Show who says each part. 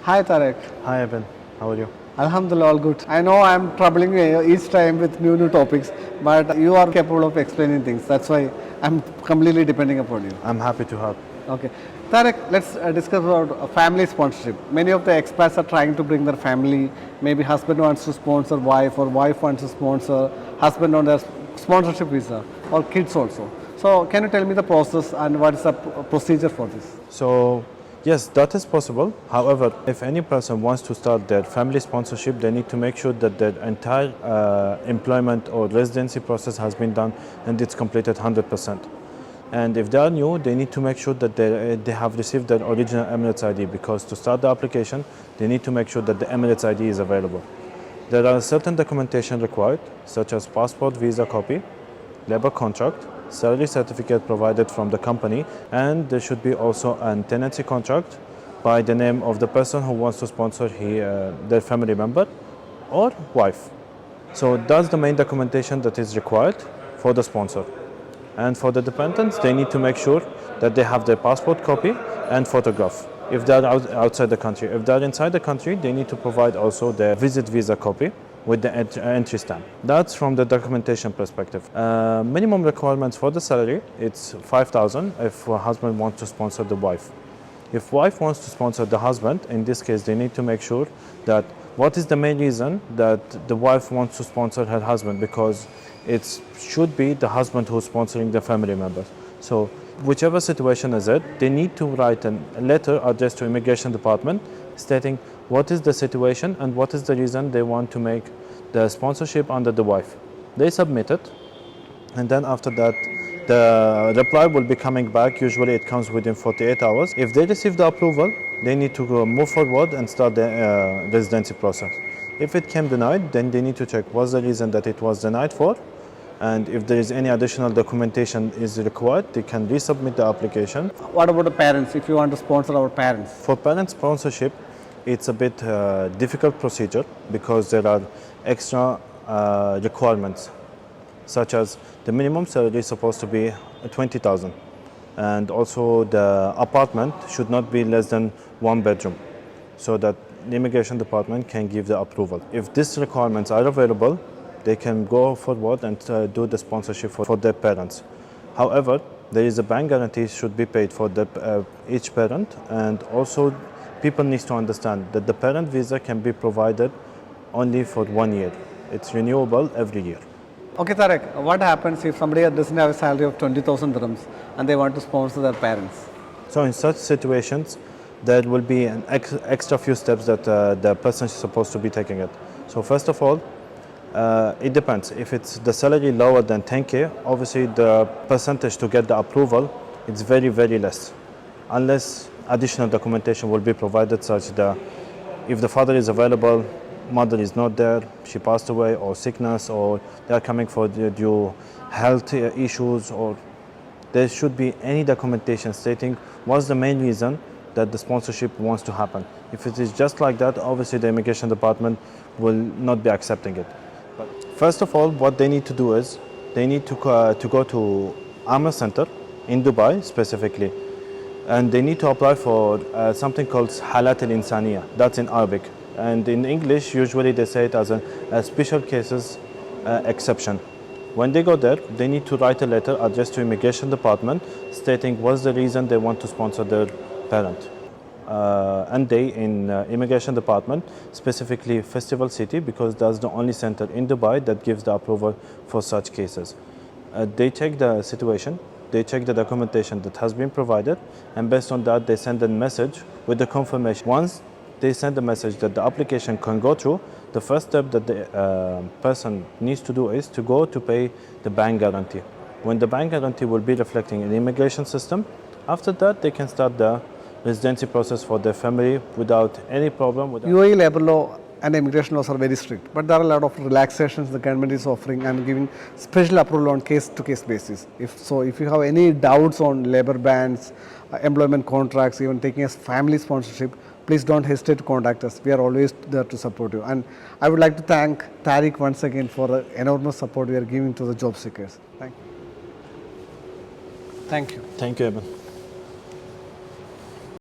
Speaker 1: Hi Tarek.
Speaker 2: Hi Evan, how are you?
Speaker 1: Alhamdulillah, all good. I know I'm troubling you each time with new topics, but you are capable of explaining things. That's why I'm completely depending upon you.
Speaker 2: I'm happy to help.
Speaker 1: Okay. Tarek, let's discuss about family sponsorship. Many of the expats are trying to bring their family. Maybe husband wants to sponsor wife or wife wants to sponsor husband on their sponsorship visa or kids also. So can you tell me the process and what is the procedure for this?
Speaker 2: So, yes, that is possible. However, if any person wants to start their family sponsorship, they need to make sure that their entire employment or residency process has been done and it's completed 100%. And if they are new, they need to make sure that they have received their original Emirates ID, because to start the application, they need to make sure that the Emirates ID is available. There are certain documentation required, such as passport, visa copy, labor contract, salary certificate provided from the company, and there should be also a tenancy contract by the name of the person who wants to sponsor their family member or wife. So that's the main documentation that is required for the sponsor. And for the dependents, they need to make sure that they have their passport copy and photograph if they're outside the country. If they're inside the country, they need to provide also their visit visa copy with the entry stamp. That's from the documentation perspective. Minimum requirements for the salary, it's 5,000 if a husband wants to sponsor the wife. If wife wants to sponsor the husband, in this case, they need to make sure that what is the main reason that the wife wants to sponsor her husband, because it should be the husband who's sponsoring the family members. So whichever situation is it, they need to write a letter addressed to immigration department stating what is the situation and what is the reason they want to make the sponsorship under the wife. They submit it, and then after that the reply will be coming back. Usually it comes within 48 hours. If they receive the approval, they need to move forward and start the residency process. If it came denied, then they need to check what's the reason that it was denied for, and if there is any additional documentation is required, they can resubmit the application.
Speaker 1: What about the parents if you want to sponsor our parents?
Speaker 2: For parent sponsorship, it's a bit difficult procedure because there are extra requirements, such as the minimum salary is supposed to be 20,000, and also the apartment should not be less than 1 bedroom, so that the immigration department can give the approval. If these requirements are available, they can go forward and do the sponsorship for their parents. However, there is a bank guarantee should be paid for each parent, and also people need to understand that the parent visa can be provided only for 1 year. It's renewable every year.
Speaker 1: Okay, Tarek, what happens if somebody doesn't have a salary of 20,000 dirhams and they want to sponsor their parents?
Speaker 2: So in such situations, there will be an extra few steps that the person is supposed to be taking it. So first of all, it depends. If it's the salary lower than 10K, obviously the percentage to get the approval is very, very less, unless additional documentation will be provided, such that if the father is available, mother is not there, she passed away, or sickness, or they are coming for due health issues, or there should be any documentation stating what's the main reason that the sponsorship wants to happen. If it is just like that, obviously the immigration department will not be accepting it. But first of all, what they need to do is they need to go to AMA Center in Dubai specifically, and they need to apply for something called Halat al-Insaniya. That's in Arabic. And in English, usually they say it as a special cases exception. When they go there, they need to write a letter addressed to immigration department stating what's the reason they want to sponsor their parent. And they in immigration department, specifically Festival City, because that's the only center in Dubai that gives the approval for such cases. They check the situation, they check the documentation that has been provided, and based on that they send a message with the confirmation. Once they send a message that the application can go through, the first step that the person needs to do is to go to pay the bank guarantee. When the bank guarantee will be reflecting in the immigration system, after that they can start the residency process for their family without any problem.
Speaker 1: UAE labor law and immigration laws are very strict, but there are a lot of relaxations the government is offering and giving special approval on case-to-case basis. If you have any doubts on labor bans, employment contracts, even taking a family sponsorship, please don't hesitate to contact us. We are always there to support you. And I would like to thank Tariq once again for the enormous support we are giving to the job seekers. Thank you.
Speaker 2: Thank you, Evan.